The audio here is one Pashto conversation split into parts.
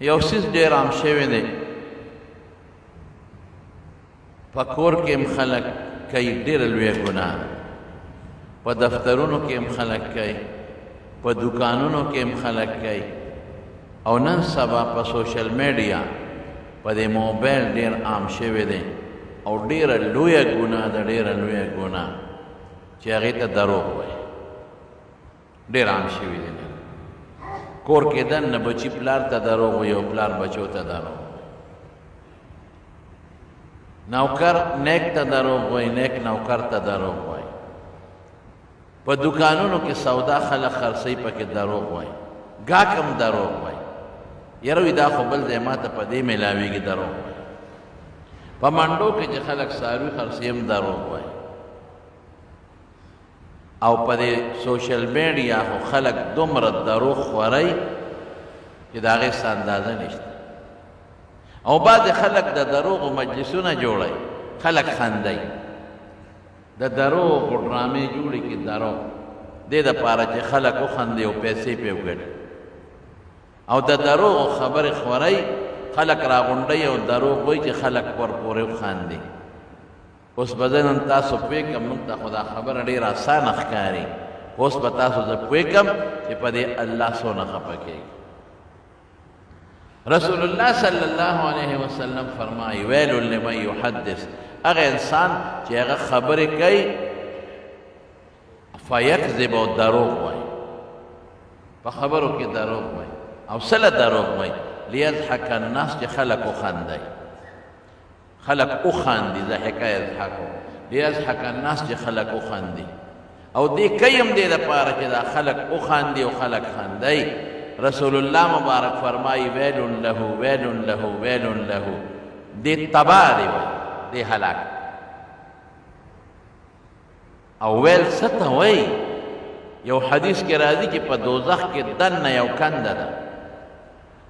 یو څیز ډېر عام شوی دی په کور کې هم خلک کوي ډېره لویه ګناه په دفترونو کې هم خلک کوي په دوکانونو کې هم خلک کوي او نن سبا په سوشل میډیا په دې موبایل ډېر عام شوی دی او ډېره لویه ګناه ده ډېره لویه ګناه چې هغې ته دروغ وایي ډېر عام شوي دی کور کې دننه بچي پلار ته دروغ وایي او پلار بچو ته دروغ نوکر نیک ته دروغ وایي نیک نوکر ته دروغ وایي په دوکانونو کې سودا خلک خرڅوي پکې دروغ وایي ګاهک هم دروغ وایي یاره وایي دا خو بل ځای ما ته په دې میلاویږي دروغ وایي په منډو کې چې خلک څاروي خرڅوي هم دروغ وایي او په دې سوشل میډیا خو خلک دومره دروغ خورئ چې د هغې څه اندازه نشته او بعضې خلک د دروغو مجلسونه جوړوي خلک خندئ د دروغو ډرامې جوړې کړي دروغ دې دپاره چې خلک وخندي او پیسې پرې وګټي او د دروغو خبرې خورئ خلک راغونډوي او دروغ وایي چې خلک ورپورې وخاندي اوس به زه نن تاسو پوهېږم موږ ته خو دا خبره ډېره اسانه ښکاري اوس به تاسو زه پوهېږم چې په دې الله څونه خفه کېږي رسول الله صلی الله علیه وسلم فرمایي ویل لمن یحدث هغه انسان چې هغه خبرې کوي فیکذب او دروغ وایي په خبرو کې دروغ وایي او سله دروغ وایي لیضحک الناس چې خلک وخندوي خلق اخاندي ضحکه یضحکو لیضحک الناس چې خلق اخاندي او دې کوي هم دې دپاره چې دا خلق اخاندي او خلق خاندي رسول الله مبارک فرمایي ویل له ویل له ویل له دې تباه دی وایي دې هلاک او ویل څه ته وایي یو حدیث کې راځي چې په دوزخ کې دننه یو کنده ده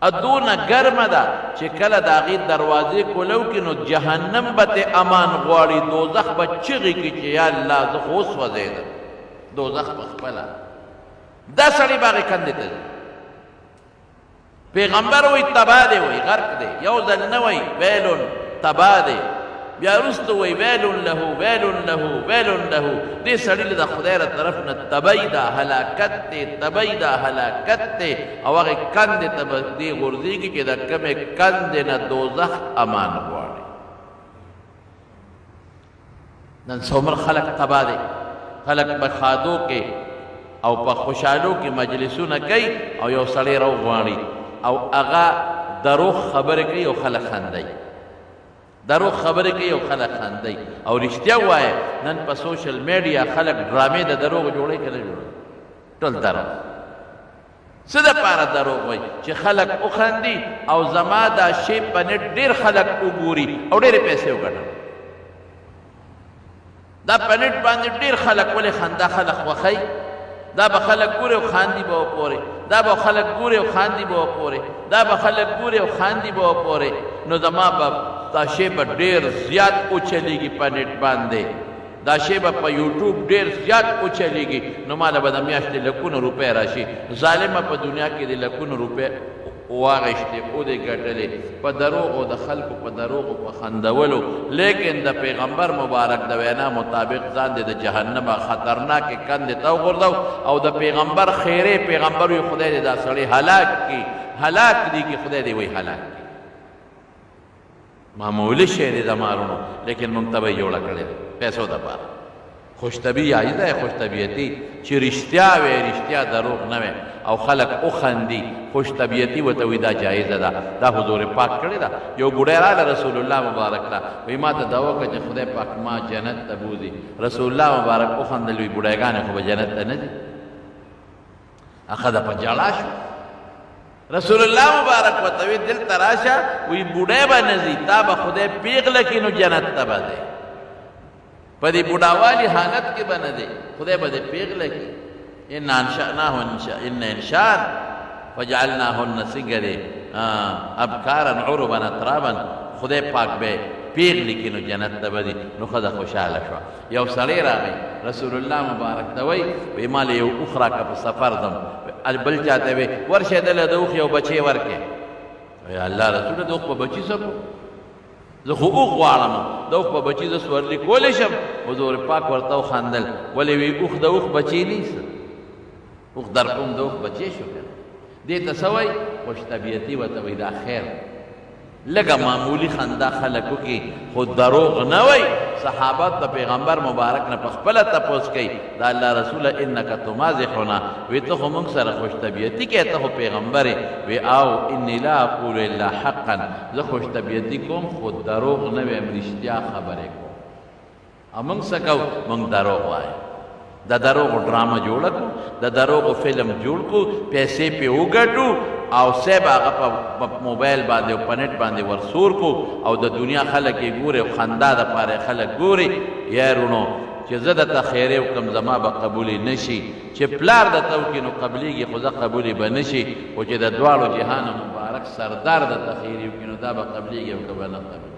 ادونه ګرمه ده چې کله د هغې دروازې کولو کې نو جهنم به ترې امان غواړي دوزخ به چغې کړي چې یا الله زه خو وسوځېدم دوزخ په خپله دا سړی به هغې کندې ته ځي پیغمبر وایي تباه دی وایي غرق دی یو ځل نه وایي ویلون تباه دی بیا وروسته وایي ویلون له ویلون له ویلون له دې سړي له د خدای له طرف نه تبی ده هلاکت دی تبی ده هلاکت دی او هغې کندې ته به دې غورځېږي چې د کومې کندې نه دوزخ امان غواړي نن څومره خلک تباه دی خلک په ښادو کې او په خوشحالو کې مجلسونه کوي او یو سړی راوغواړي او هغه دروغ خبرې کوي او خلک خندوي دروغ خبرې کوي او خلک خاندي او رښتیا وایه نن په سوشل میډیا خلک ډرامې د دروغو جوړوي که نه جوړوي ټول دروغ څه دپاره دروغ وایي چې خلک وخاندي او زما دا شی په نټ ډېر خلک وګوري او ډېرې پیسې وګټم دا په نټ باندې ډېر خلک ولې خندا خلک خوښوي دا به خلک ګوري او خاندي به وپورې دا به خلک ګوري او خاندي به وپورې دا به خلک ګوري او خاندي به وپورې نو زما به دا شی به ډېر زیات وچلیږي په نټ باندې دا شی به په یوټیوب ډېر زیات وچلیږي نو ماله به د میاشتې لکونه روپۍ راشي ظالمه په دنیا کې د لکونه روپۍ واغېشتې او دې ګټلې په دروغو د خلکو په دروغو په خندولو لیکن د پیغمبر مبارک د وینا مطابق ځان دې د جهنم خطرناکې کندې ته وغورځو او د پیغمبر خیرې پیغمبر وي خدای دې دا سړی هلاک کړي هلاک دي کې خدای دې وایي هلاک کړي معمولی شی دی د مالونو لیکن موږ ته به یې جوړه کړې ده پیسو دپاره خوشطبیعي ده خوشطبیعتي چې رښتیا وی رښتیا دروغ نه وی او خلک وخندي خوشطبیعتي ورته وایي دا جایزه ده دا حضور پاک کړې ده یو بوډی راغله رسول الله مبارک ته وایي ما ته دعا وکړه چې خدای پاک ما جنت ته بوځي رسول الله مبارک وخندل وایي بوډیګانې خو به جنت ته نه ځي هغه په ژړا شو رسول الله مبارک ورته وایي دلته راشه وایي بوډی به نه ځي تا به خدای پیغله کړي نو جنت ته به ځې په دې بوډاوالي حالت کې به نه دی خدای به دې پیغله کړي ان انشاء فجعلناهن څنګه دی ابکارا عربا اترابا خدای پاک به پیغلې کړي نو جنت ته به ځي نو ښځه خوشحاله شوه یو سړی راغی رسول الله مبارک ته وایي وایي ما له یو اوښ راکړه په سفر ځم بل چاته وی ورشه دله د اوښ یو بچی ورکې یا الله رسول د اوښ په بچي څه کو زه خو اوښ غواړم د اوښ په بچي زه سورلي کولی شم حضور پاک ورته وخندل ولې وی اوښ د اوښ بچی نیسه اوښ در کوم د اوښ بچی شو که دې ته څه وایي خوش طبیعتي ورته وایي دا خیر لږه معمولي خندا خلکو کې خو دروغ نه وایي صحابه د پیغمبر مبارک نه په خپله تپوس کوي د الله رسوله انک تمازحنا وی ته خو موږ سره خوش طبیعتي کوې ته خو پیغمبر یې وی او انی لا اقول الا حقا زه خوش طبیعتي کوم خو دروغ نه ویم رښتیا خبرې کوم او موږ څه کوو موږ دروغ وایو د دروغو ډرامه جوړه کړو د دروغو فلم جوړ کړو پیسې پې وګټو او صاحب هغه په موبایل باندې او په نیټ باندې ورسور کو او د دنیا خلک یې ګوري او خندا دپاره خلک ګوري یارونو چې زه درته خیرې وکړم زما به قبولې نه شي چې پلار درته وکړي نو قبلېږي خو زه قبولې به نه شي خو چې د دواړو جهانو مبارک سردار درته خیرې وکړي نو دا به قبلېږي او که به نه قبلېږي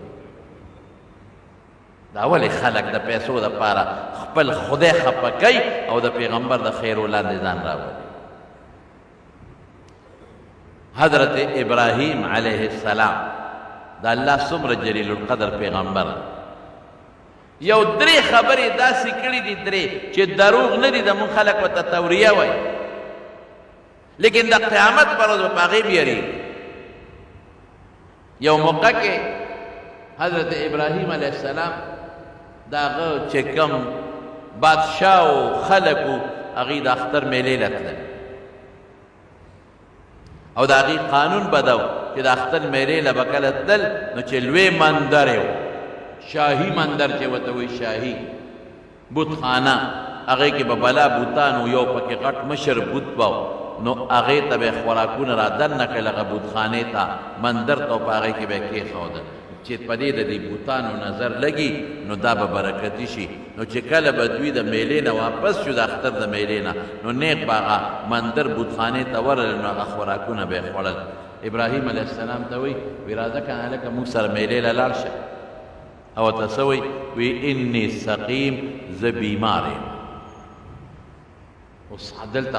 دا ولې خلک د پیسو دپاره خپل خدای خفه کوي او د پیغمبر د خیرو لاندې ځان راولي حضرت ابراهیم علیه السلام دا الله څومره جلیل القدر پیغمبر یو درې خبرې داسې کړي دي درې چې دروغ نه دي زموږ خلک ورته توریه وایي لیکن د قیامت پر ورځ به په هغې بیریږي یو موقع کې حضرت ابراهیم علیه السلام د هغه چې کوم بادشاه او خلک و هغوی د اختر میلې له تلل او د هغې قانون به ده چې د اختر میلې له به کله تلل نو چې لوی مندر یې شاهي مندر چې ورته وایي شاهي بتخانه هغې کې به بلا بوتان و یو پکې غټ مشر بوت به نو هغې ته به یې خوراکونه را دننه کړل هغه بوتخانې ته مندر ته او په هغې کې به یې کېښودل چې په دې د دې بوتانو نظر لګي نو دا به برکتي شي نو چې کله به دوی د میلې نه واپس شو د اختر د میلې نه نو نیغ به هغه مندر بوتخانې ته ورغلل نو هغه خوراکونه به یې خوړل ابراهیم علیه السلام ته وایي وی راځه که نه هلکه موږ سره میلې له لاړ شه او ورته څه وایي وی انی سقیم زه بیمار یم اوس دلته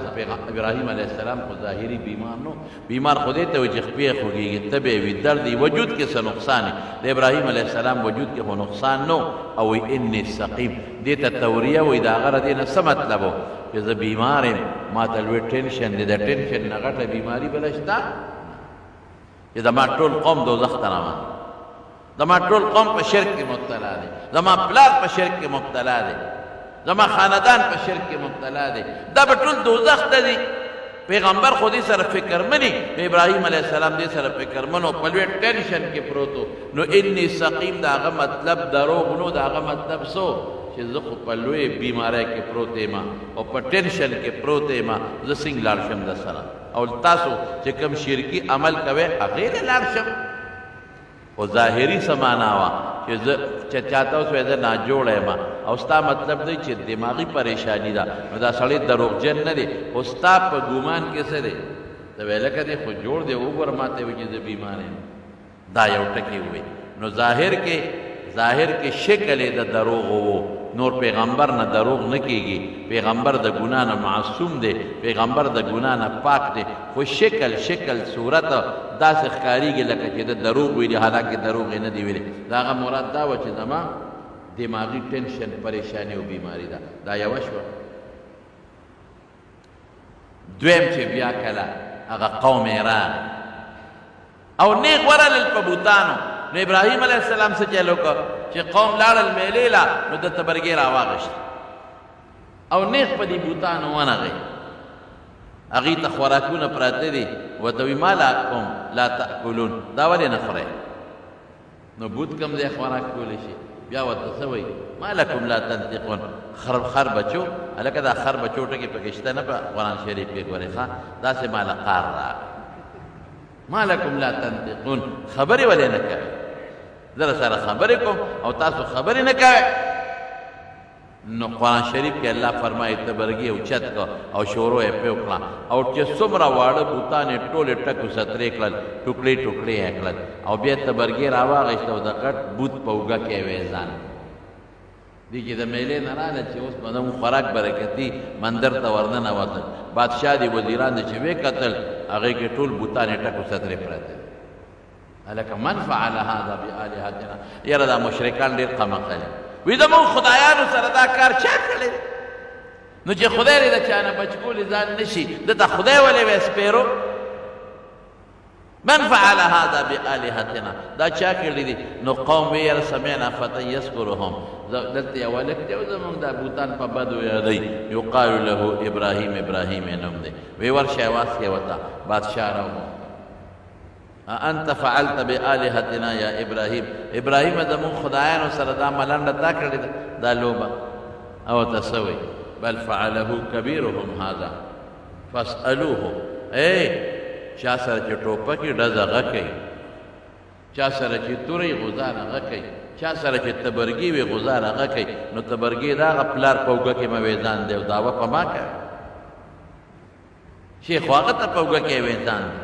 ابراهیم علیه السلام خو ظاهري بیمار نو بیمار خو دې ته وایي چې خپې یې خوږېږي تبې وي درد یي وجود کې څه نقصان د ابراهیم علیه السلام وجود کې خو نقصان نو او وی انی سقیم دې ته توریه وایي د هغه د دې نه څه مطلب و چې زه بیمار یم ما ته لوی ټینشن دی د ټینشن نه غټه بیماري بله شته چې زما ټول قوم دوزخ ته روان زما ټول قوم په شرک کې مبتلا دی زما پلار په شرک کې مبتلا دی زما خاندان په شرک کې مبتلا دی دا به ټول دوزخ ته دي پیغمبر خو دې سره فکرمني ابراهیم علیه السلام دې سره فکرمن او په لوی ټینشن کې پروت و نو انی سقیم د هغه مطلب دروغ نو د هغه مطلب څه چې زه خو په لوی بیماری کې پروت یم او په ټینشن کې پروت یم زه څنګه لاړ شم د سره او تاسو چې کوم شرکي عمل کوئ هغې له لاړ شم خو ظاهري څه معنا وه چې چاته اوس وایي زه ناجوړی یم او ستا مطلب دی چې دماغي پریشاني ده نو دا سړی دروغجن نه دی خو ستا په ګمان کې څه دی ته وایې لکه دی خو جوړ دی وګوره ما ته وایي چې زه بیمار یم دا یو ټکي ووایي نو ظاهر کې شکل یې د دروغو و نور پیغمبر نه دروغ نه کیږي پیغمبر د ګناه نه معصوم دی پیغمبر د ګناه نه پاک دی خو شکل صورت داسې ښکارېږي لکه چې د دروغ ویلي حالانکې دروغ یې نه دی ویلي د هغه مراد دا وه چې زما دماغي ټینشن پریشاني او بیماري ده دا یوه شوه دویم چې بیا کله هغه قوم یې راغی او نیغ ورغلل په بوتانو نو ابراهیم علیه السلام څه چل وکړه چې قوم لاړل میلې له نو د تبرګې راواغېشت او نیغ په دې بوتانو ونغی هغې ته خوراکونه پراته دي ورته وایي ما لکم لا تأکلون دا ولې نه خورئ نو بوت کوم ځای خوراک کولی شي بیا ورته څه وایي ما لکم لا تنطقون خر بچو هلکه دا خر بچو ټکې پکې شته نه په قرآن شریف کې ګورې ښه داسې ماله قار راغی ما لکم لا تنطقون خبرې ولې نه کوئ زه سره خبرې کوم او تاسو خبرې نه کوئ نو قرآن شریف کې الله فرمایي تبرګي او چت کو او شورو یې پې وکړه او چې څومره واړه بوتان یې ټولې ټکو سترې کړل ټوکړې یې کړل او بیا تبرګي راواغېسته او د غټ بوت په اوږه کې یې ویزان دي چې د میلې نه راغله چې اوس به زموږ خوراک برکتي مندر ته ورننوتل بادشاه دي وزیران دي چې ویې کتل هغې کې ټول بوتان یې ټکو سترې پرته هلکه من فعل هذا بآلهتنا، یاره دا مشرکان ډېر قمقلي وي زمونږ خدایانو سره دا کار چا کړی نو چې خدای دې د چا نه بچ کولی ځان نه شي دته خدای ولې وی سپېرو. من فعل هذا بآلهتنا، دا چا کړي دي؟ نو قوم وی یاره سمعنا فتى یذکرهم، دلته یو هلک دی زمونږ دا بوتان په بدو یادوي، یقال له ابراهیم، ابراهیم یې نوم دی. وی ورشه واسکې ورته بادشاه راوغوښته، انت فعلت بآلهتنا یا ابراهیم، ابراهیم زمونږ خدایانو سره دا ملنډه تا کړې ده دا لوبه. او ته څه وایي؟ بل فعله کبیرهم هذا فاسألوه. چا سره چې ټوپکې ډزه غه کوي، چا سره چې تورې غزار هغه کوي، چا سره چې تبرګي وي غزار هغه کوي، نو تبرګي د هغه پلار په اوږه کې مویزان دی او دعوه په ما کوي. شیخ خو هغه ته په اوږه کې ویزان دی.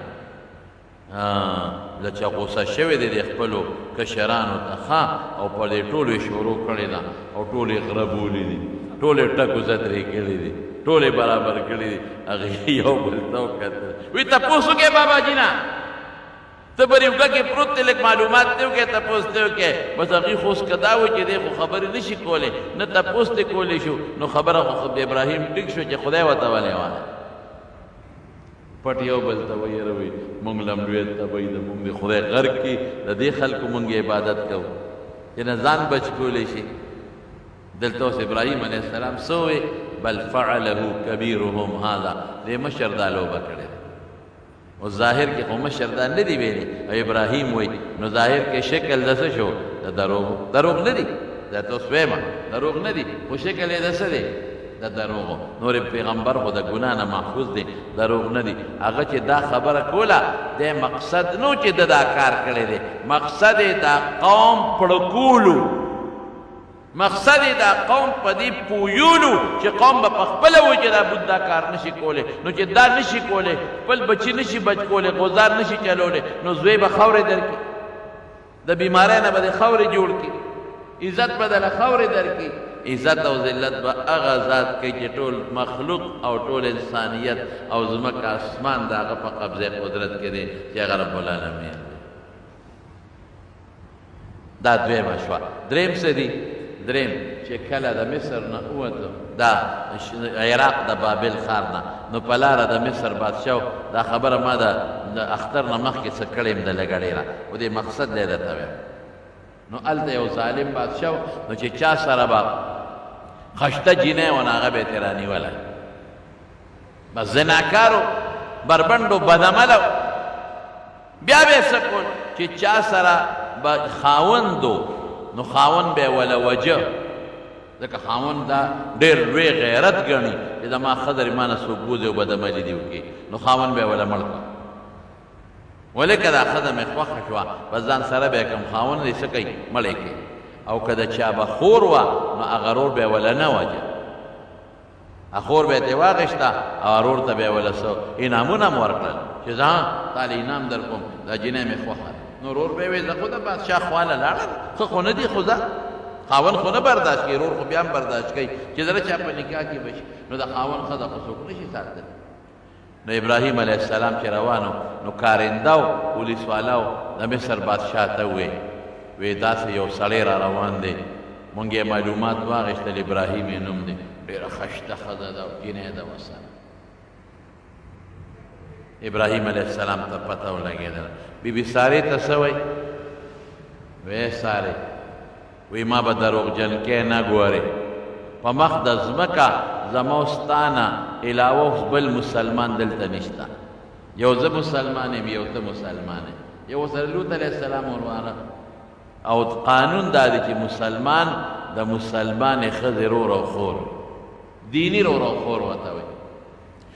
له چا غوسه شوی دی د خپلو کشرانو ته ښه او په دې ټولو یې شروع کړې ده او ټول یې غره بولي دي، ټول یې ټکو زترې کړي دي، ټول یې برابر کړي دي. هغې یو بل ته وکتل، وی تپوس وکړې بابا جي نه، ته بر یو ګه کې پروت دی، لږ معلومات دې وکړې، تپوس دې وکړې. بس هغې خو اوس که دا و چې دی خو خبرې نه شي کولی، نه تپوس دې کولی شو، نو خبره خو د ابراهیم ټیک شو چې خدای ورته ولې وایي. پټ یو بل ته وایي یاره وایي مونږ لمړویل ته وایي د مونږ د خدای غرق کړي، د دې خلکو مونږ عبادت کوو چې نه ځان بچ کولی شي. دلته اوس ابراهیم علیه السلام څه وایي؟ بل فعله کبیرهم هذا، دې مشر دا لوبه کړې ده. او ظاهر کې خو مشر دا نه دی ویلي، او ابراهیم وایي نو ظاهر کې شکل د څه شو؟ د دروغ نه دی، دا ته اوس ویمه دروغ نه دی، خو شکل یې د څه دی؟ د دروغو. نور پیغمبر خو د ګناه نه محفوظ دی، دروغ نه دی. هغه چې دا خبره کوله د مقصد نو چې د دا کار کړی دی، مقصد یې دا قوم پړکولو، مقصد یې دا قوم په دې پویولو چې قوم به په خپله وایي چې دا بود دا کار نشي کولی. نو چې دا نشي کولی، خپل بچي نشي بچ کولی، غزار نشي چلولی، نو زوی به خاورې درکړي، د بیمارۍ نه به د خاورې جوړ کړي، عزت به دله خاورې درکړي. عزت او ذلت به هغه ذات کوي چې ټول مخلوق او ټول انسانیت او ځمکه اسمان د هغه په قبضه قدرت کې دی چې هغه رب العالمین دی. دا دویمه شوه. دریم څه دي؟ دریم چې کله د مصر نه ووتو، دا عراق د بابل ښار نه، نو په لاره د مصر بادشاه دا خبره ما د اختر نه مخکې څه کړې یم د لږه ډېره، و دې مقصد دی درته وایم. نو هلته یو ظالم بادشاه نو چې چا سره به خشته جینۍ و نو هغه به یې ترې رانیولی، بس زناکارو بربنډو بدعمله، بیا به یې څه کول چې چا سره به خاوند و نو خاوند به یې وله وجه، ځکه خاوند دا ډېر لوی غیرت ګڼي چې زما ښځه ما نه څوک بوځي او بدعملي دې وکړي، نو خاوند به یې وله مړ کړه. ولې که دا ښځه مې خوښه شوه بس ځان سره به یې کړم، خاوند یې څه کوي؟ مړی کوي. او که د چا به خور وه نو هغه رور به یې وله نه وجه، خور به یې ترې واخېسته او رور ته به یې وله څه انعامونه م ورکړل چې زه تا له انعام در کوم، دا جینۍ مې خوښه ده. نو رور به یې وایي زه خو د بادشاه خواله لاړم، ښه خو نه دي، خو ځه خاوند خو نه برداشت کوي، رور خو بیا هم برداشت کوي چې زه چا په نکاح کې به شي، نو د خاوند ښځه خو څوک نه شي ساتلی. نو ابراهیم علیه السلام چې روانو نو کارنده و پولیس والا و د مصر بادشاه ته وویل، وی داسې یو سړی را روان دی، مونږ یې معلومات واخېستل، ابراهیم یې نوم دی، ډېره خشته ښځه ده او جینۍ ده ورسره. ابراهیم علیه السلام ته پته ولګېدله. بی بي سارې ته څه وایي؟ وی سارې وی ما به دروغجنکۍ نه ګورې، په مخ د ځمکه زما او ستا نه علاوه اوس بل مسلمان دلته نشته، یو زه مسلمان یم یو ته مسلمان یم، یو سره لوط علیه السلام ورواغه. او قانون دا دی چې مسلمان د مسلمانې ښځې رور او خور، دیني رور او خور ورته وایي.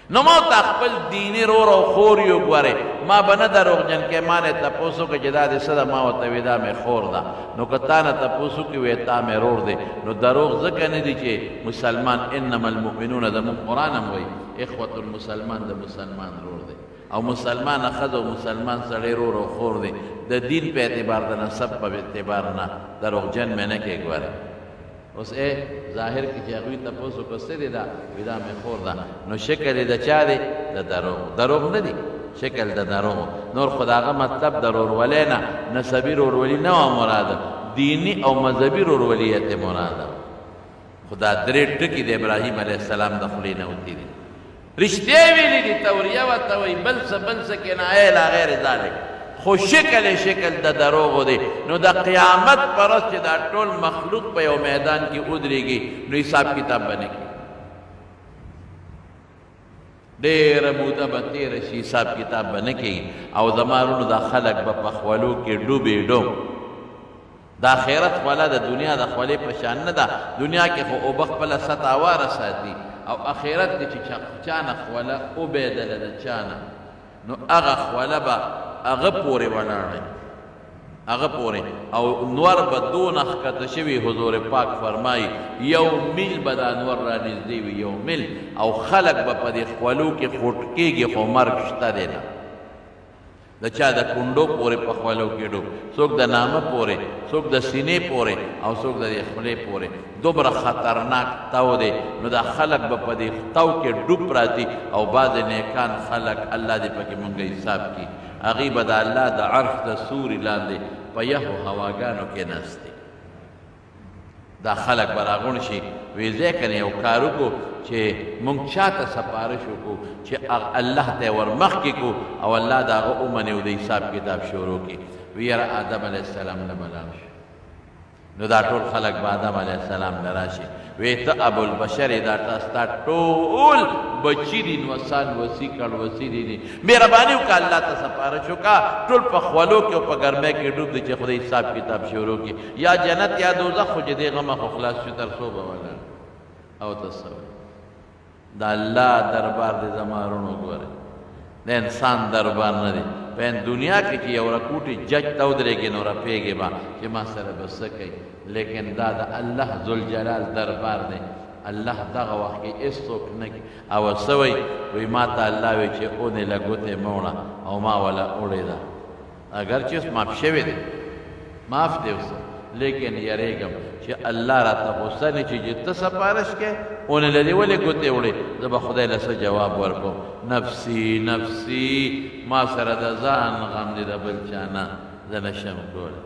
نو ما ته خپل دیني رور او خور یو ګورې، ما به نه دروغجن کې ما نه تپوس وکړه چې دا دې څه ده، ما ورته وایي دا مې خور ده. نو که تا نه تپوس وکړي وایي تا مې رور دی، نو دروغ ځکه نه دی چې مسلمان انما المؤمنون زموږ قرآن هم وایي اخوة المسلمان د مسلمان رور دی، او مسلمان ښځه او مسلمان سړی رور او خور دی. د دین په اعتبار د نسب په اعتبار نه دروغجن مې نه کې ګورې. اوس ظاهر کې چې هغوی تپوس وکړه څه دی دا؟ وایي دا مې خور ده. نو شکل یې د چا دی؟ د دروغ نه دی، شکل د دروغ نور خو د هغه مطلب د ورورولۍ نه نسبي ورورولي نه وه مراده دیني او مذهبي ورورولي ته مراده خو دا درې ټکي د ابراهیم علیه السلام د خولې نه وتي دي رښتیا ویلي دي توریه ورته وایي بل څه کنایه الی غیر ذلک خو شکل د دروغو دی نو د قیامت پر ورځ چې دا ټول مخلوق په یو میدان کې ودرېږي نو حساب کتاب به نه کړي ډېره موده به تېره شي حساب کتاب به نه کېږي او زما وروڼو دا خلک به په خولو کې ډوبې ډوب د آخرت خوله د دنیا د خولې په شان نه ده دنیا کې خو اوبه خپله سطح هواره ساتي او آخرت کې چې چا نه خوله وبېدله د چا نه نو هغه خوله به هغه پورې ولاړی هغه پورې او نور به دونه ښکته شوي حضور پاک فرمایي یو میل به دا نور را نږدې وي یو میل او خلک به په دې خولو کې خوټ کېږي خو مرګ شته دی نه د چا د کونډو پورې په خولو کې ډوب څوک د نامه پورې څوک د سینې پورې او څوک د خولې پورې دومره خطرناک تاو دی نو دا خلک به په دې تاو کې ډوب پراتی او بعضې نیکان خلک الله دې پکې مونږ حساب کړي هغوی به د الله د عرش د سوري لاندې په یخو هواګانو کې ناست دي دا خلک به راغونډ شي وی ځای کنه یو کار وکړو چې مونږ چاته سپارش وکړو چې الله ته ور مخکې کړو او الله د هغه ومني او د حساب کتاب شروع کړي وی یاره آدم علیه السلام نه به لاړ شي نو دا ټول خلک به آدم علیه السلام نه راشي وی ته ابوالبشر دا ستا ټول بچي دي نوسان وسي کړ وسي دي مهرباني وکړه الله ته سپارش وکړه ټول په خولو کې او په ګرمۍ کې ډوب دي چې خدای حساب کتاب شروع کړي یا جنت یا دوزخ خو چې دې غمه خو خلاص شو تر څو به ولاړ او تصور دا الله دربار دې زما وروڼو ګورئ د انسان دربار نه دی په دنیا کې چې یو رکوټي جج ته ودرېږي نو رپېږي به چې ما سره به څه کوي لیکن دا د الله ذوالجلال دربار دی الله دغه وخت کې هېڅوک نه کوي او څه وایي وایي ما ته الله وایي چې اونې له ګوتې مه وړه او ما وله وړې ده اگر چې اوس معاف شوی دی معاف دی اوس لیکن یریږم چې الله راته غصه نه چې ته سپارش کې اونې له دې ولې ګوتې وړې زه به خدای له څه جواب ورکوم نفسي نفسي ما سره د ځان غم دی د بل چا نه زه نشم کولی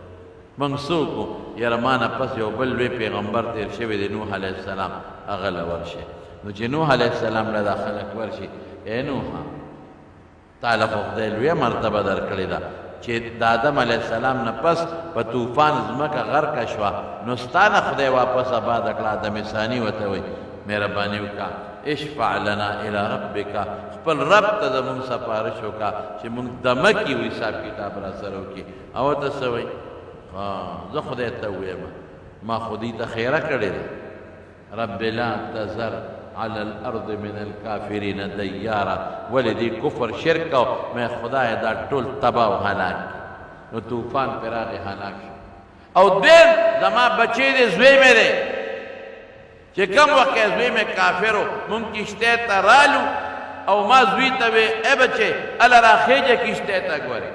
موږ څوک وو یاره ما نه پس یو بل لوی پیغمبر تېر شوی دی نوح علیه السلام هغه له ورشي نو چې نوح علیه السلام له دا خلک ورشي ای نوحه تا له خو خدای لویه مرتبه درکړې ده چې د آدم علیه السلام نه پس په طوفان ځمکه غرقه شوه نو ستا نه خدای واپس آباد کړه آدم ثاني ورته وایي مهرباني وکړه اشفع لنا الى ربک خپل رب ته زمونږ سپارش وکړه چې مونږ دمه کي و حساب کتاب را سره وکړي او ورته څه وایي زه خدای ته ووایم ما خو دې ته خیره کړې ده رب لا تذر على الارض من الكافرین دیارا ولې دې کفر شرک او مې خدای دا ټول تباه او هلاک نو طوفان پر راغی هلاک شو او دین زما بچی دې زوی مې دی چې کوم وخت کې زوی مې کافرو مونږ کشته ته رالو او ما زوی ته وې ای بچې اله راخېجه کشته ته ګورې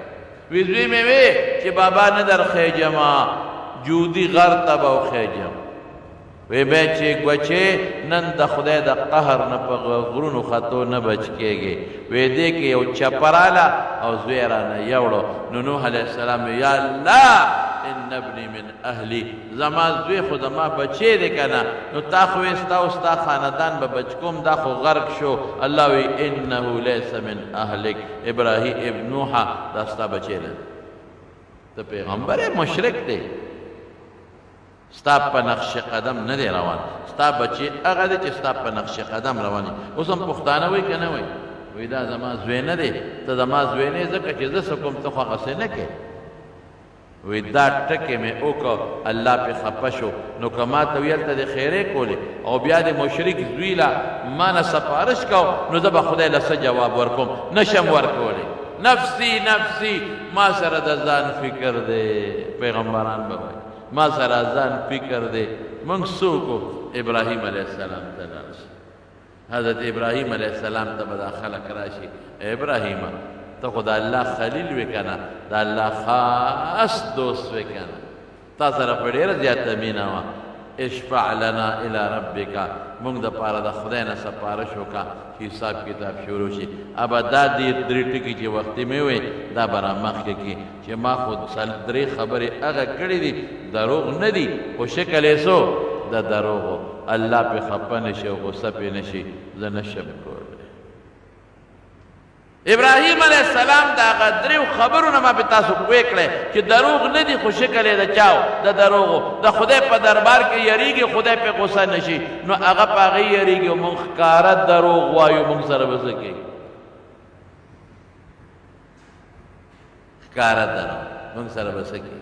وی زوی مې وې چې بابا نه درخېجم جودي غر ته به وخېجم وی بچې ګوچې نن د خدای د قهر نه په غرونو خطو نه بچ کېږي وی دې کې یو چپراله او زوی رانه یوړو نو نوح علیه السلام یا الله ان ابني من اهلي زما زوی خو زما بچی دی که نه نو تا خو ستا او ستا خاندان به بچ کوم دا خو غرق شو الله وی انه لیس من اهلک ابراهیم ابن نوحه دا ستا بچی نه ته پیغمبر مشرک دی ستا په نقش قدم نه دی روان ستا بچی هغه دی چې ستا په نقش قدم روان دي اوس هم پښتانه وایي که نه وایي وایي دا زما زوی نه دی ته زما زوی نه یې ځکه چې زه څه کوم ته خو هغسې نه کوې وی دا ټکې مې وکړ الله پې خفه شو نو که ما ته ویل ته دې خیرې کولې او بیا د مشرک زوی له ما نه سپارش کو نو زه به خدای له څه جواب ورکوم نشم ورکولی نفسي نفسي ما سره د ځان فکر دی پیغمبران به وایي ما سره ځان فکر دی موږ څوک ابراهیم علیه السلام ته لاړ شي حضرت ابراهیم علیه السلام ته به دا خلک راشي ابراهیمه ته خو د الله خلیل وې که نه د الله خاص دوست وې که نه تا سره په ډېره زیاته مینه وه اشفع لنا الى ربک مونږ د پاره د خدای نه سپارش وکړه چې حساب کتاب شروع شي. ابا دا درې ټکي چې وختي مې وې دا به را مخکې کړي چې ما خو درې خبرې هغه کړې دي دروغ نه دي خو شکل یې څو د دروغو. الله پې خفه نه شي او غصه پې نه شي زه نشم کولی. ابراهیم علیه السلام د هغه دریو خبرونه ما پې تاسو پوه کړی چې دروغ نه دي خو شکل یې د چاو د دروغو د خدای په دربار کې یریږي خدای پې غصه نه شي نو هغه په هغې یریږي او مونږ ښکاره دروغ وایو مونږ سره به څه کوي ښکاره دروغ مونږ سره به څه کوي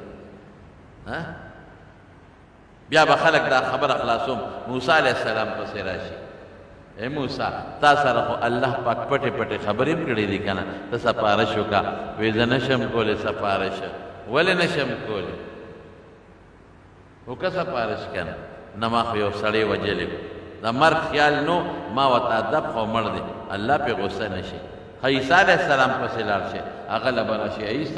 بیا به خلک دا خبره خلاصوم موسی علیه السلام پسې راشي اے موسی تا سره خو الله پاک پټې پټې خبرې هم کړې دي که نه ته سپارش وکړه وایي زه نشم کولی سپارش ولې نشم کولی وکړه سپارش که نه نه ما خو یو سړی وجلی د مرګ خیال نو ما ورته ادب خو مړ دی الله پې غصه نه شي عیسی علیه السلام پسې لاړ شي هغه له به راشي عیسی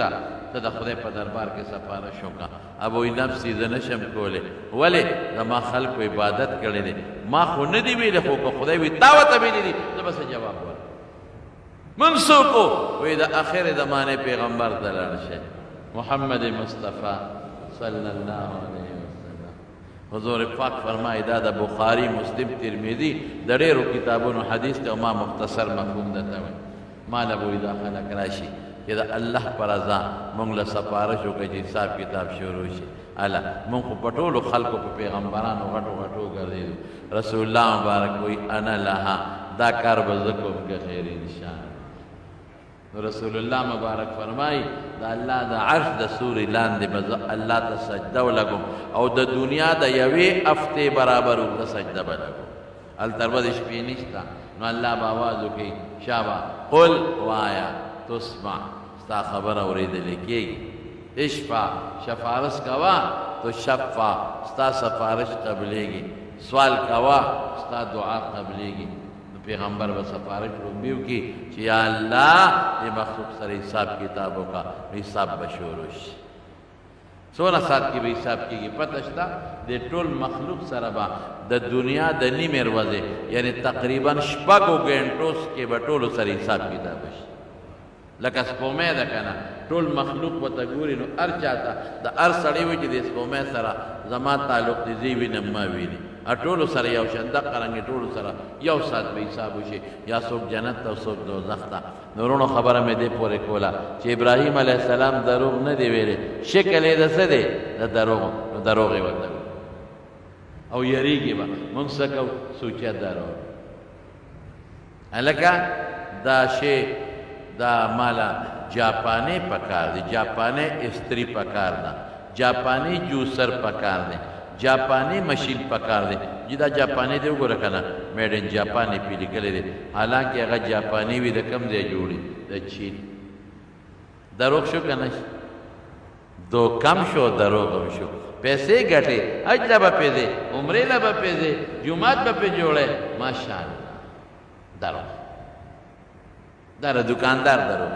ته د خدای په دربار کې سپارش وکړه اب وایي نفسي زه نشم کولی ولې زما خلکو عبادت کړی دی ما خو نه دي ویلې خو که خدای وي تا ورته ویلي دي زه به څه جواب ورکړم موږ څوک وو وایي د آخر زمانې پیغمبر ته لاړ شي محمد مصطفی صلی الله علیه وسلم. حضور پاک فرمایي دا د بخاري مسلم ترمذي د ډېرو کتابونو حدیث دی او ما مختصر مفهوم درته وایم ما له به وایي دا خلک راشي چې د الله پر رضا مونږ له سپارش وکړه چې حساب کتاب شروع شي. الله مونږ خو په ټولو خلکو په پیغمبرانو غټو غټو ګرځېدو رسول الله مبارک وایي انا لها دا کار به زه کوم که خیر انشاءالله. رسول الله مبارک فرمایي د الله د عرش د سوري لاندې به زه الله ته سجده ولګم او د دنیا د یوې هفتې برابر اوږده سجده به لګم هلته به د شپې نشته نو الله به آواز وکړي شابه قل وایا تسمع ستا خبر اورېدلې کېږي اشفع شفارس کوا تو شفع ستا سفارش قبلېږي سوال کوا ستا دعا قبلېږي نو پیغمبر به سفارش رومبي وکړي چې یا الله دې مخلوق سره حساب کتاب وکړه نو حساب به شروع شي. څونه ساعت کې به حساب کېږي پته شته د ټول مخلوق سره به د دنیا د نیمې ورځې یعنې تقریبا شپږو ګنټو کې به ټولو سره حساب کتاب شي لکه سپومې ده که نه ټول مخلوق ورته ګوري نو هر چاته د هر سړی وایي چې د سپومې سره زما تعلق دی زه یې وینم ما ویني ټولو سره یو شان دقه رنګې ټولو سره یو ساعت به حساب وشي یا څوک جنت ته او څوک دوزخ ته. نو وروڼو خبره مې دې پورې کوله چې ابراهیم علیه السلام دروغ نه دی ویلی شکل یې د څه دی د دروغو نو دروغ یې ورته او یریږي به مونږ څه کوو سوچه دروغ هلکه دا شی دا مالا جاپانی پکار دی جاپانی استری پکار دا جاپانی جوسر پکار دی جاپانی مشین پکار دی جی دا جاپانی دی وګوره که نه میډ ان جاپانی پې لیکلی دی حالانکې هغه جاپانی وي د کم ځای جوړي د چین. دروغ شو که نه دو کم شو دروغ هم شو پیسې ګټې حج له به پیځې عمرې له به پیځې جومات به پې جوړی ماشاءالله دروغ دا دکاندار دروغ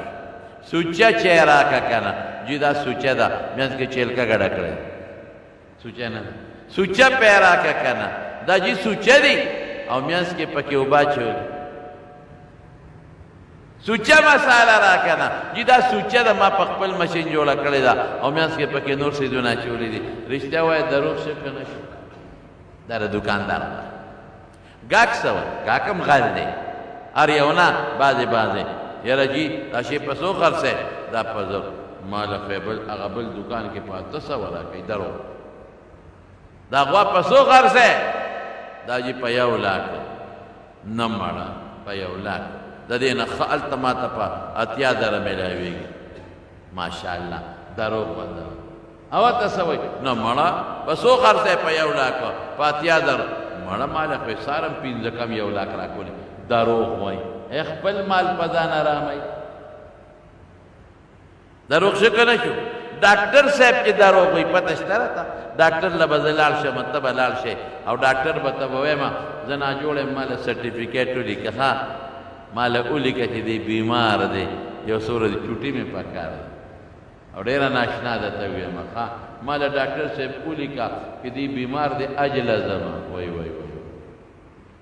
سوچه چې یې راکړه که نه جی دا سوچه ده منځ کې چیلکه ګډه کړې سوچه نه سوچه پې یې راکړه که نه دا جی سوچه دي او منځ کې پکې اوبه اچولې سوچه مساله راکړه نه جی دا سوچه ده ما په خپل مشین جوړه کړې ده او منځ کې پکې نور څیزونه اچولي دي رښتیا وایه دروغ شو که نه شو دا د دکاندار ده ګاک څه وایي ګاک هم غل دی هر یو نه بعضې یاره جي دا شی په څو خرڅی دا په زر ما له بل هغه بل دکان کې په 800 راکوي دروغ دا غوا په څو خرڅی دا جي په 1 لاک نه مړه په 1 لاک د دې نه ښه هلته ما ته په 80,000 میلاوېږي ماشاءالله دروغ به او ته څه وایي نه مړه په څو خرڅی په 1 لاک په 80,000 مړه ما له خو یې سارم 15 کم 1 لاک راکولې دروغ وایي خپل مال په ځان اراموي دروغ شو که نه شو. ډاکټر صاحب چې دروغ وایي پته شته راته ډاکټر له به زه لاړ شم ته به لاړ شې او ډاکټر به ته به وایم زه ناجوړ یم ما له سرټیفیکېټ ولیکه ښه ما له ولیکه چې دی بیمار دی یو څومره د چوټي مې پکار دی او ډېره ناشنا ده ته ویم ښه ما له ډاکټر صاحب ولیکه چې دی بیمار دی اجله زما وای وای وای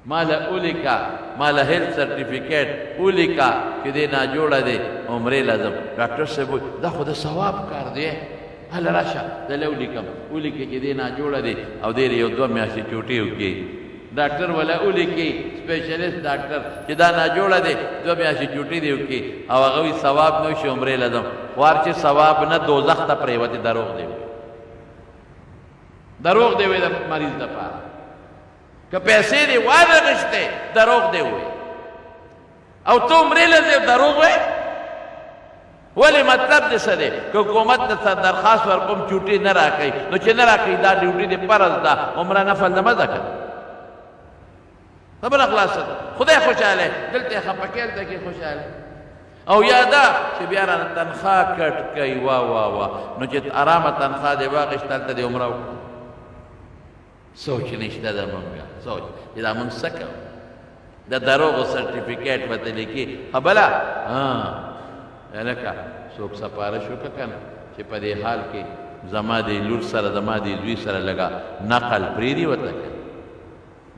ما له ولیکه ما له هیلث سرټیفیکیټ ولیکه چې دی ناجوړه دی عمرې لازم ډاکټر صاحب وایي دا خو د ثواب کار دی هله راشه زه له ولیکم ولیکې چې دی ناجوړه دی او دی یو 2 میاشتې چوټې وکړي ډاکټر ولا ولیکي سپیشلیست ډاکټر چې دا ناجوړه دی 2 میاشتې چوټې دی وکړي او هغه وایي ثواب نه شي عمرې لازم وار چې ثواب نه دوزخ ته پرېوتې دروغ دی دروغ دی وایي د مریض دپاره که پیسې دی وانه غشتې دروغ دی وایي او ته عمرې لازم دروغ وایي ولې مطلب دې څه دی که حکومت ته درخواست ورکوم چوټې نه راکوي نو چې نه راکوي دا ډیوټي د فرض ده عمره نفل نه مزه کوي خبره خلاصه ده خدای خوشحاله دلته خفه کې هلته کې خوشحاله او یاده چې بیا رانه تنخواه کټ کوي وا وا وا نو چې ارامه تنخواه دې واخېسته هلته دې عمره وکړو سوچ نشته زمونږ سوچ چې دا مونږ څه کوو د دروغو سرټیفیکیټ ورته لیکي خبله لکه څوک سپارش وکړه که نه چې په دې حال کې زما د لور سره زما د زوی سره لږه نقل پرېږدي ورته که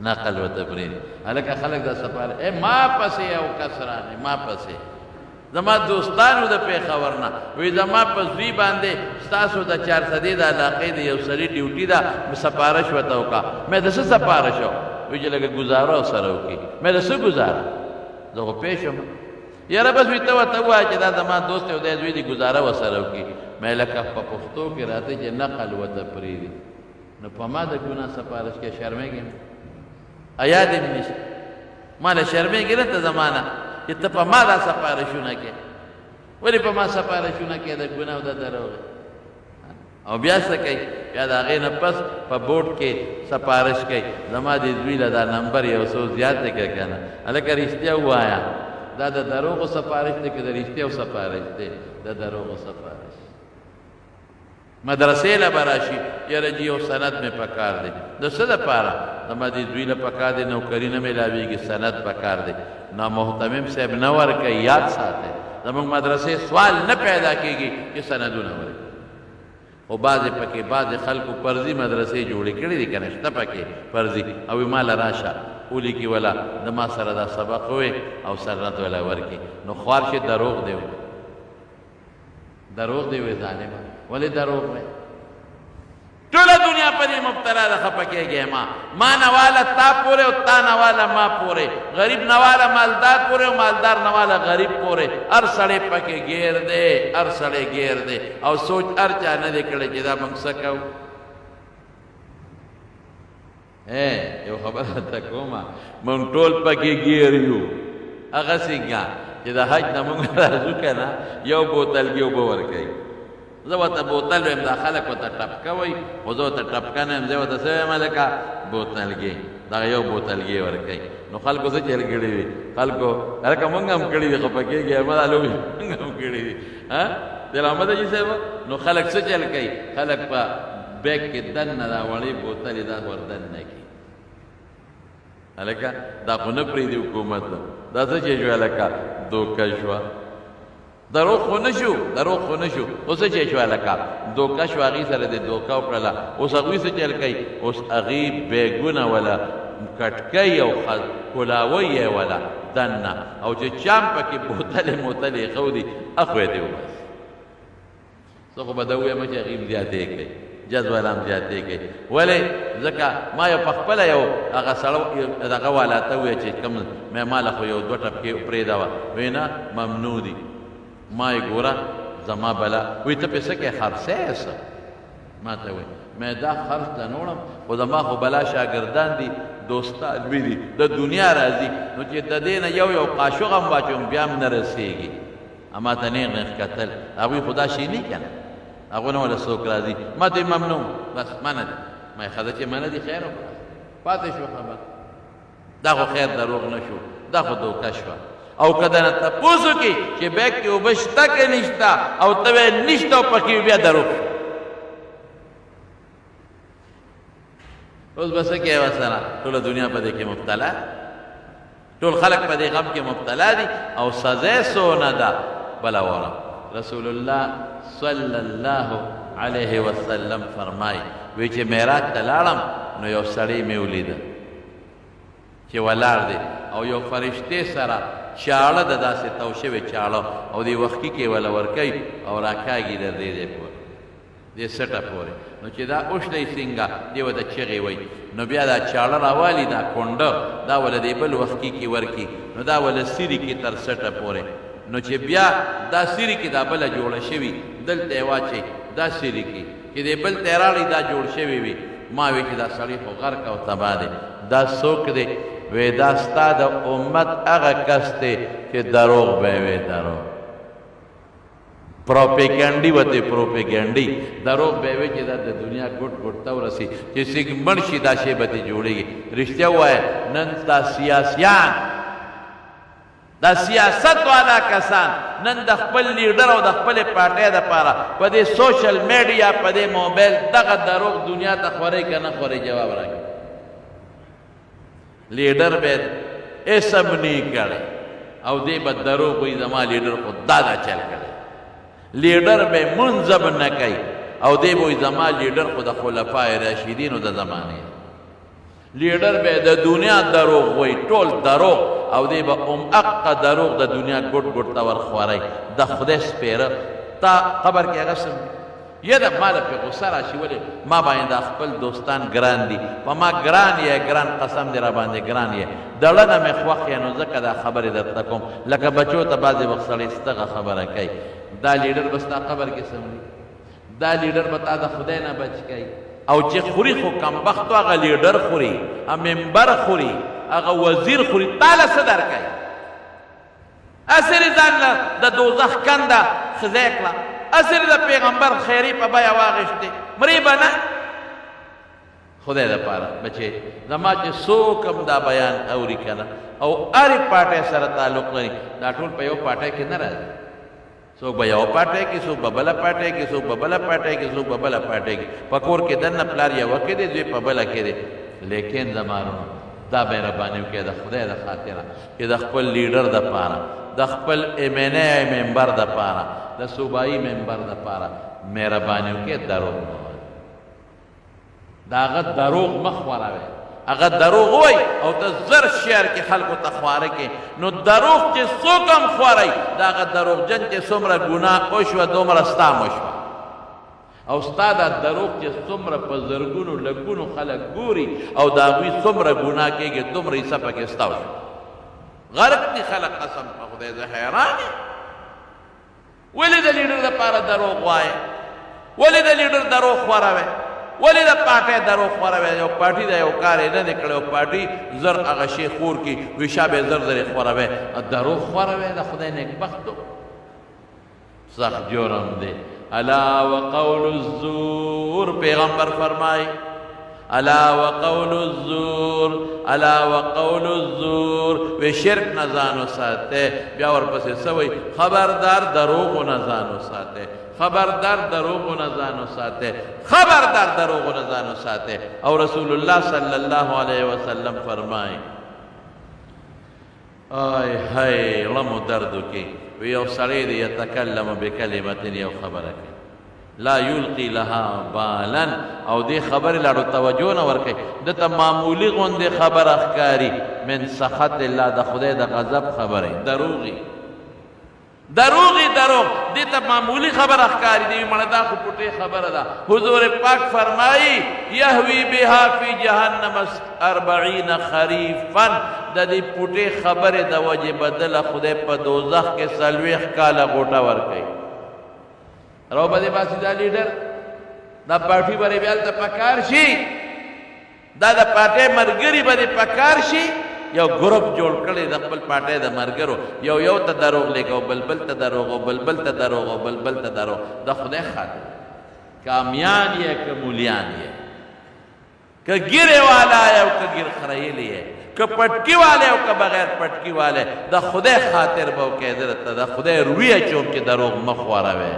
نقل ورته پرېږدي هلکه خلک دا سپارش ما پسې او کسرانې ما پسې زما دوستانو د پېښور نه وایي زما په زوی باندې ستاسو د 400 د علاقې د یو سړي ډیوټي ده سپارش ورته وکړه مې د څه سپارش وایي چې لږه ګزاره ورسره وکړي مې د څه ګزاره زه خو پېښ یم یاره بس وي ته ورته ووایه چې دا زما دوست دی دی زوی دې ګزاره ورسره وکړي مې لکه په پښتو کې راته چې نقل ورته پرېږدي نو په ما د ګناه سپارش کې شرمېږې ایا دې مې نشته ما له شرمېږې نه ته زما نه چې ته په ما دا سپارشونه کې ولې په ما سپارشونه کې د ګناه او د دروغ او بیا څه کوي بیا د هغې نه پس په بورډ کې سپارش کوي زما د زوی له دا نمبر یو څو زیات دی که نه هلکه رښتیا ووایه دا د دروغو سپارش دی که د رښتیاو سپارش دی د دروغو سپارش مدرسې له به راشي یاره جي یو سند مې پکار دی د څه دپاره زما د زوی له پکار دی نوکري نه میلاویږي سند پکار دی نامحتمم صاحب نه ورکوي یاد ساتئ زموږ مدرسې سوال نه پیدا کېږي چې سندونه ورکوي خو بعضې پکې بعضې خلکو فرضي مدرسې جوړې کړي دي که نه شته پکې فرضي او ما له راشه ولیکي ولا د ما سره دا سبق ووې او سند ولا ورکړي نو خوار شي دروغ دی دروغ دی وې ظالمه ولې دروغ وې ټوله دنیا په دې مبتلا ده خفه کېږې ما نواله تا پورې او تا نواله ما پورې غریب نواله مالدار پورې او مالدار نواله غریب پورې هر سړی پکې ګیر دی هر سړی ګیر دی او سوچ هر چا نه دی کړی چې دا موږ څه کوو یو خبره ته کومه موږ ټول پکې ګیر یو هغه څنګه چې د حج نه موږ راځو که نه یو بوتلګي اوبه ورکوي زه ورته بوتل ویم دا خلک ورته ټپکه وایي خو زه ورته ټپکه نه یم زه ورته څه وایم هلکه بوتلګي دغه یو بوتلګي ورکوي نو خلکو څه چل کړي وي خلکو هلکه موږ هم کړي دي خفه کېږي احمد علوي موږ هم کړي دي دل احمد حاجي صاحب نو خلک څه چل کوي خلک په بیگ کې دننه دا وړې بوتلې دا وردننه کړي هلکه دا خو نه پرېږدي حکومت دا څه چې شو هلکه دوکه شوه دروغ خو نه شو دروغ خو نه شو اوس څه چې شو هلکه دوکه شو هغې سره دې دوکه وکړله اوس هغوی څه چل کوي اوس هغې بیګونه وله کټکۍ او کولاوی یې وله دننه او چې چام پکې بوتلې موتلې ښودي اخو یې دې وباسي زه خو به دا ووایم چې هغې زیاتې کوي جذبه هم زیاتې کوي ولې ځکه ما یو په خپله یو هغه سړی دغه والا ته وویل چې کوم مې ماله خو یو 2 ټپکې پرېږده وه وایي نه ممنوع دي ما یې ګوره زما بلا وایي ته پې څه کې خرڅی یې څه ما ته وایي مې دا خرڅ ته نه وړم خو زما خو بلا شاګردان دي دوستان مې دي د دنیا راځي نو چې د دې نه یو قاشق هم واچوم بیا هم نه رسېږي اما ته نیغ نیغ کتل هغوی خو دا شي نه که نه هغو نه وله څوک راځي ما ته ممنوع بس منه دي ما یې ښځه چې منه دي خیر وکړه پاتې شو خبر دا خو خیر دروغ نه شو دا خو دوکه شوه او که درنه تپوس وکړي چې بیګ کې اوبه شته که نشته او ته وایې نشته او پکې بیا دروغ اوس به څه کوې ورسره ټوله دنیا په دې کې مبتلا ټول خلک په دې غم کې مبتلا دي او سزا یې څونه ده بله واوره رسول الله صلی الله علیه وسلم فرمای وی چې معراج ته لاړم نو یو سړی مې ولیده چې ولاړ دی او یو فرشتې سره چاړه د داسې تو شوې چاړه او دې وښکي کې وله ورکوي او راکاږي در دې ځای پورې دې سټه پورې نو چې دا اوښلی څنګه دې ورته چغې وایي نو بیا دا چاړه راوالي دا کونډه دا وله دې بل وښکي کې ورکي نو دا وله سیري کې تر سټه پورې نو چې بیا دا سیري کې دا بله جوړه شوي دلته یې واچوي دا سیري کې چې دې بل ته یې راړئ دا جوړ شوي وي ما وی چې دا سړی خو غرق او تباه دی دا څوک دی وی دا ستا د امت هغه کس دی چې دروغ به وی دروغ پروپیګنډي وته پروپیګنډي دروغ به وی چې دا د دنیا ګټ ګټ ته ورسي چې څنګه مړ شي دا شی به جوړېږي رښتیا ووایه نن دا سیاسیان دا سیاست والا کسان نن د خپل لیډر او د خپلې پارټۍ دپاره په دې سوشل میډیا په دې موبایل دغه دروغ دنیا ته خورئ که نه خورئ جواب راکړي لیډر به اسم نه کړی او دې به دروغ وایي زما لیډر خو دا چل کړی لیډر به منځب نه کوي او دې به وایي زما لیډر خو د خلفای راشدینو د زمانې لیډر به د دنیا دروغ وایي ټول دروغ او دې به اقا دروغ د دنیا ګټ ګټ ته ورخورئ د خدای سپېره تا قبر کې هغه څه یا د ما له پې غوسه راشي ولې ما باندې دا خپل دوستان ګران دي په ما ګران یې ګران قسم دې را باندې ګران یې دړه نه مې خوښ یې نو ځکه دا خبرې درته کوم لکه بچو ته بعضې وخت سړی ستغه خبره کوي دا لیډر به ستا قبر کې څملي دا لیډر به تا د خدای نه بچ کوي او چې خوري خو کمبختو هغه لیډر خوري ممبر خوري هغه وزیر خوري تاله څه درکوي اصلې ځان له د دوزخ کنده ښځی کړه اصلې د پیغمبر خیري په بیه واغېښتې مرې به نه خدای دپاره بچې زما چې څوک هم دا بیان اوري که نه او هرې پارټۍ سره تعلق لري دا ټول په یو پارټۍ کې نه راځي څوک به یو پارټۍ کې څوک به بله پارټۍ کې څوک به بله پارټۍ کې څوک به بله پارټۍ کې په کور کې دننه پلار یوه کې دی دوی په بله کې دی لیکن زمانو دا مهرباني وکړئ د خدای د خاطره چې د خپل لیډر دپاره د خپل MNA ممبر دپاره د صوبایي ممبر دپاره مهرباني وکړئ دروغ مه وایئ د هغه دروغ مه خوروئ هغه دروغ وایي او ته زر شعر کې خلکو ته خواره کې نو دروغ چې څوک هم خوروئ د هغه دروغجن چې څومره ګناه وشوه دومره ستا مه شوه او ستا دا دروغ چې څومره په زرګونو لګونو خلک ګوري او د هغوی څومره ګناه کېږي دومره حصه پکې ستا وشوه غرق دي خلق قسم په خدای زه حیران یم ولې د لیډر دپاره دروغ وایې ولې د لیډر دروغ خوروې ولې د پارټۍ دروغ خوروې یو پارټي د یو کار یې نه دی کړی او پارټي زر هغه شی خور کړي وي شا به زر زر یې خوروې دروغ خوروې د خدای نیکبختو سخت جرم دی الا وقول الزور پیغمبر فرمای الا وقول الزور الا وقول الزور و شرک نه ځان وساته بیا ورپسې سوی خبردار دروغ نه ځان وساته خبردار دروغ نه ځان وساته خبردار دروغ نه ځان وساته او رسول الله صلی الله علیه وسلم فرمای آی هی لمو دردو کې وی یو سړی دی یتکلم بکلمة یو خبره کوي لا یلقي لها بالا او دې خبرې لاړو توجه نه ورکوي دته معمولي غوندې خبره ښکاري من سخط الله د خدای د غضب خبرې دروغي دروغي دروغ دې ته معمولي خبره ښکاري دی مړه دا خو پټې خبره ده حضور پاک فرمایي یهوی بها فی جهنم 40 خریفا د دې پټې خبرې د وجې بدله خدای په دوزخ کې 40 کاله غوټه ورکوي رو بده باسی دا لیډر دا پارټي بری بیال ته پکار شي دا د پارټۍ مرګري بده پکار شي یو ګروپ جوړ کړي د خپل پارټۍ د مرګرو یو ته دروغ لیکو بلبل ته دروغ او بلبل ته دروغ او بلبل ته دروغ د خدای خاطر کامیان یې که مولیان یې که ګیرې والا یې او که ګیر خریلی یې که پټکی والے او که بغیر پټکی والے د خدای خاطر به وکړئ درته د خدای روی اچوم چې دروغ مه خوروئ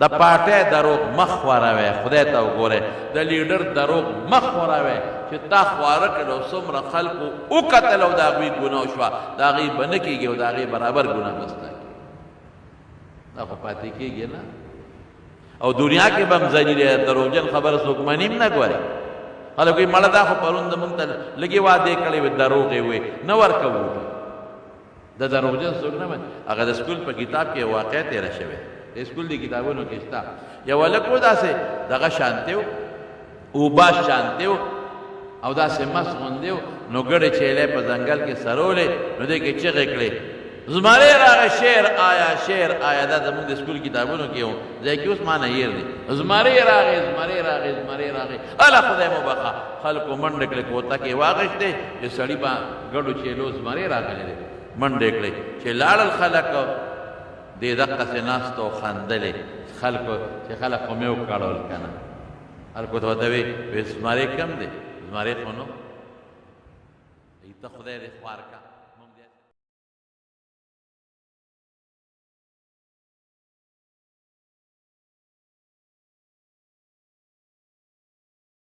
د پارټۍ دروغ مه خوروئ خدای ته وګورئ د لیډر دروغ مه خوروئ چې تا خواره کړل او څومره خلکو وکتل او د هغوی ګناه وشوه د هغوی به نه کېږي او د هغوی برابر ګناه به ستا کېږي دا خو پاتې کېږي نه. او دنیا کې به هم ذلیل دروغجن خبره څوک مني هم نه ګوري. خلک وایي مړه دا خو پرون زمونږ ته لږې وعدې کړې وې دروغ یې وې نه ورکوو. د دروغجن څوک نه مني. هغه د سکول په کتاب کې واقع تېره شوې د سکول د کتابونو کې شته. یو هلک و داسې دغه شانتې و اوباش شانتې و او داسې مست غوندې و نو ګډې چیلې په ځنګل کې سرولې نو دې کې چغې کړې زمری راغی شعر آیا شعر آیا. دا زموږ د سکول کتابونو کې و ځای کې اوس ما نه هېر دی. زمری راغی زمری راغی زمری راغی الله خدای مو بخښه. خلکو منډې کړې کوټه کې واغېستې چې سړي به ګډو چیلو زمری راغلی دی منډې کړې چې لاړل خلک دې دقسې ناست او خندلې خلکو چې خلک خو مې وکړول که نه. خلکو ته ورته وې زمری کم دی زمری خو نو ته خدای دې خوار کا.